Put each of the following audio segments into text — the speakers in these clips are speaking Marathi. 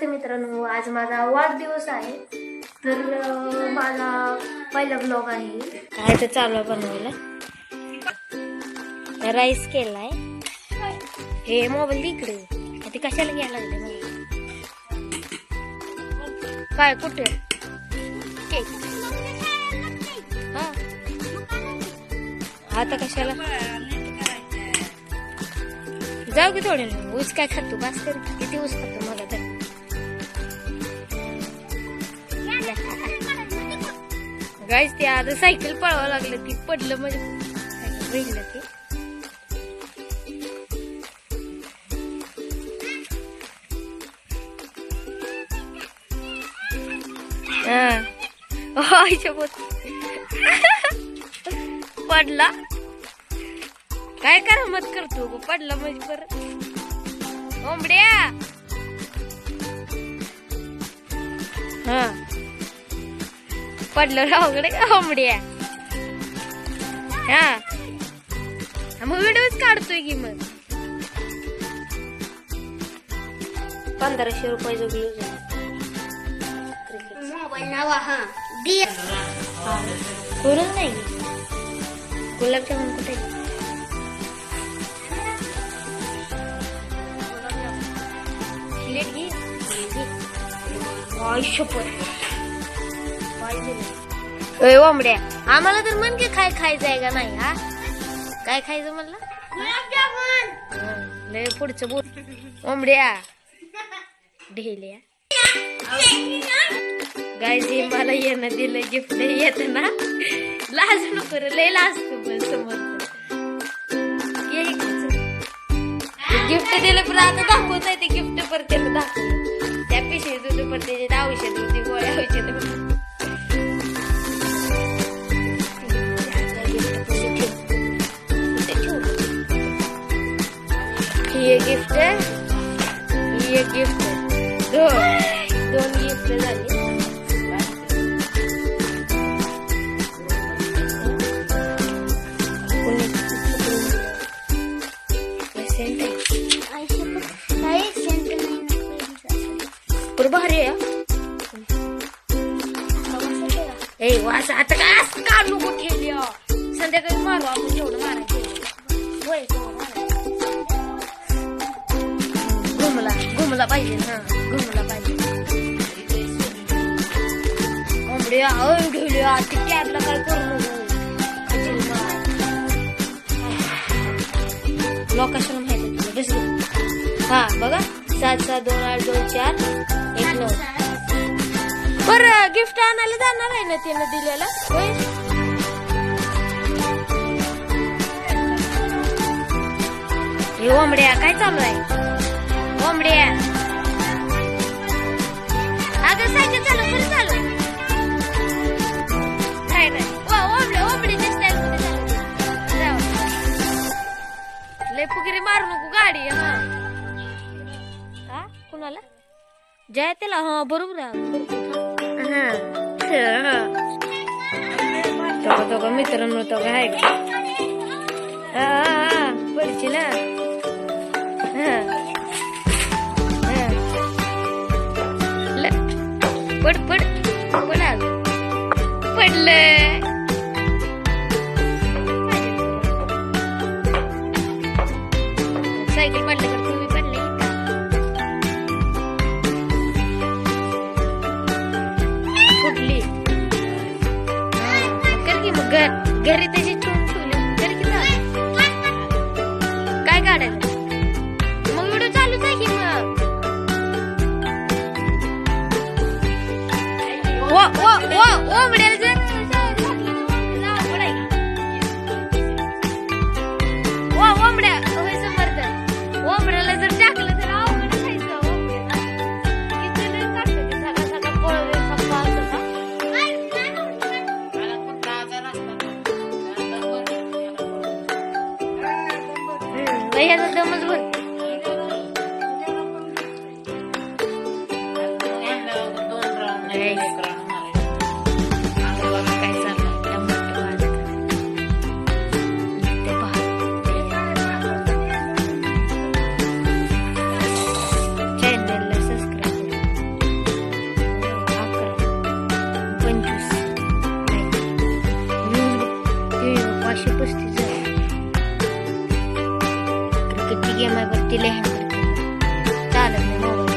मित्रांनो, आज माझा वाढदिवस आहे, तर माझा पहिला ब्लॉग आहे. काय तर चालू आहे बनवायला. राईस केलाय. हे मोबाईल इकडे ते कशाला घ्यायला लागले मला. काय कुठे केक? हा आता कशाला जाऊ की थोडे. ऊस काय खातो बास कर. किती ऊस खातो मला तर. गाईस ते आता सायकल पळवावं लागलं. ती पडलं म्हणजे भेटलं ते. पडला काय करा मत करतो पडला म्हणजे परत. ओंबड्या हा पडलं रावकडे ओंबड्या. हा मग व्हिडिओच काढतोय की मग. 1500 रुपये जो व्ह्यूज आहे. मोबाईल नावा हा करून नाही. गुलाबजामुन कुठे ओंबड्या आम्हाला तर म्हण की काय खायचं आहे का नाही. हा काय खायचं म्हणलं. लय पुढचं बोल ओंबड्या ढेल्या. गाईज हे मला येणं दिलं गिफ्ट. येत ना लाज नको लय लाजतो पण समोर. गिफ्ट दिलं पण आता दाखवत आहे ते गिफ्ट परत त्याला दाखवलं. त्या पिशवीत होते पण त्याचे औषध होती गोळ्या औषध. ही एक गिफ्ट ही एक गिफ्ट. दोन गिफ्ट झाली. भारी आहे. ए वास आता काय असं काढू नको ठेवली. संध्याकाळी मारू आपण जेवढं मारायचं. घुमला पाहिजे. हा घुमला पाहिजे. ओंबड्या ठेवली ती कॅबला काय करू नको. लोकेशन माहिती तुला बस. हा बघा 7628242 बर. गिफ्ट आणायला जाणार आहे ना तिने दिलेला. हे ओंबड्या काय चालू आहे. ओंबड्या अगं सायकल चालू खरं चालू काय नाही. ओंबड्या ओंबडीच्या स्टाईल मध्ये चालू. लय फुगिरी मारू नको गाडी. हा कुणाला जय त्याला. हा बरोबर आहे. तो मित्रांनो तो आहे का पडची ना. पड पड पडा पडलं. सायकल पडलं तर तुम्ही पडले कुठली कर की मग घरी त्याची ठेवून ठेवली कर की काय काढायला. मग व्हिडिओ चालूच आहे की मग. ओंबड्याला जर ओंबड्या होय समर्थ. ओंबड्याला जर टाकलं तर अवघड खायचं. सगळा सगळा पळवे पप्पा असं ह्याचा दमच भरते. चॅनलला सबस्क्राईब तिला हँग चालत नाही मोबाईल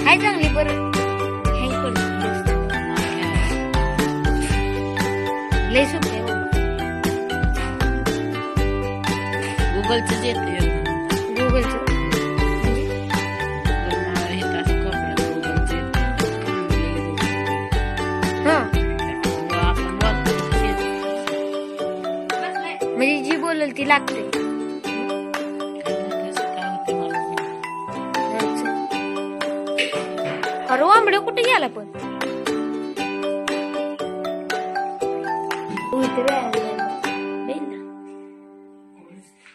हाय चांगली बरं हँग पडत लय सुटते गुगलच येते गुगलचं म्हणजे जी बोलल ती लागते अरे आंबडे कुठे गेला पण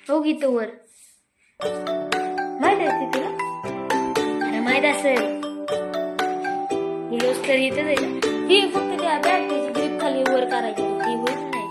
हो गीत वर माहित आहे तुला अरे माहित असेल तर इथं जायचं ही फक्त त्या बॅटरीची ग्रीप खाली वर करायची ती होत नाही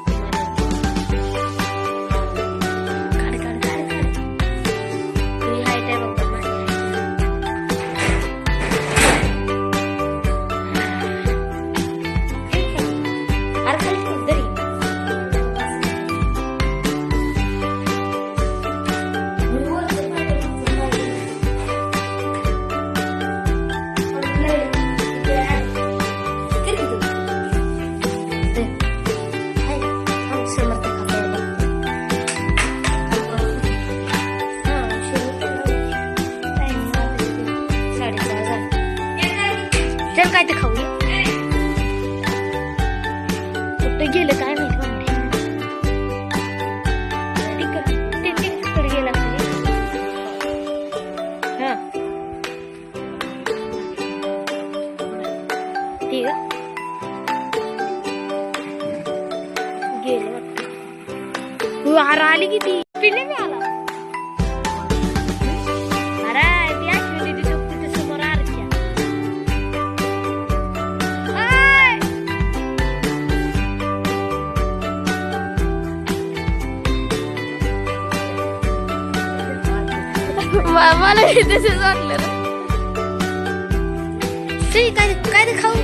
चल काय ते खाऊया कुठे गेलं काय माहिती तिकडे गेला हा ठीक आहे गेलं वाटतं अरे आली किती पिल्ले मी आला मला तसंच वाटलं काय काय ते खाऊ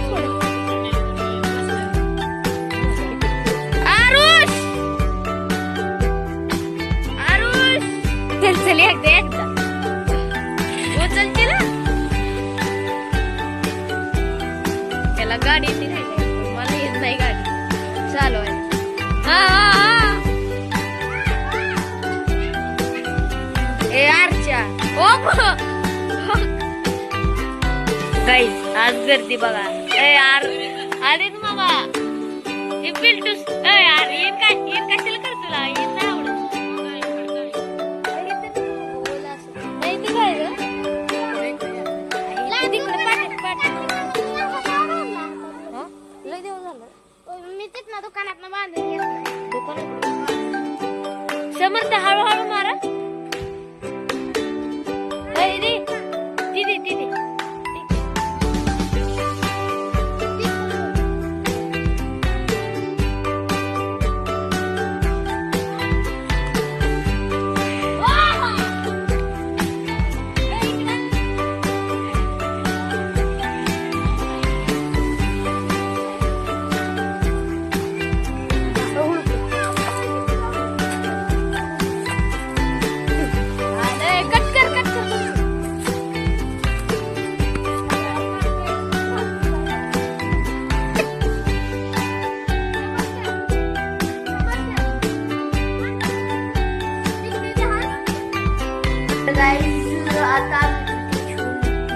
आरुष आरुष चल चल एकदा उचल तिला त्याला गाडी येते नाही मला येत नाही गाडी चालू आहे ए आरच्या गाईस आज गर्दी बघा ए यार आलेच मामा हे पिल्टूस ए यार येईन कशाला कर तुला येईन नाही आवडत नाही ते काय लय देऊ झालं मी तिथं दुकानात बांधून समर्थ हळूहळू मारा आता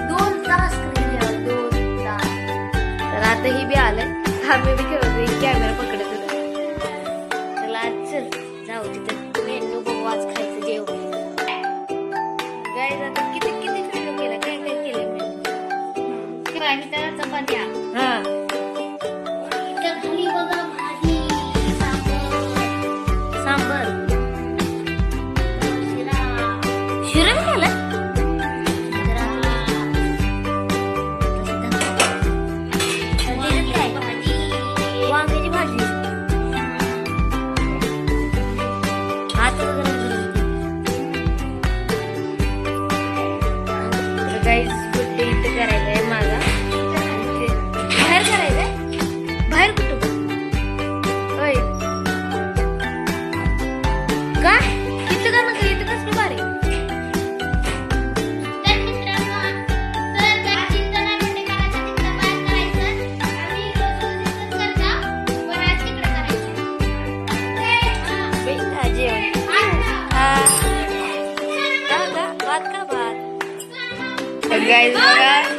2 तास तर आता ही बी आलंय आम्ही बी खेळतो कॅमेरा पकडत होता चला चल जाऊ तिथं मेनू बघू आज खायचं जेवण गाईज आता किती मेनू केला काय काय केलं मेनू आम्ही तर चपात्या हा खाली बघा भाजी सांबर शिरा झाला वांग्याची भाजी गाईज बड्डे इथं करायचा आहे माझा बाहेर करायचंय बाहेर कुठं होय का इथं गाईज बघा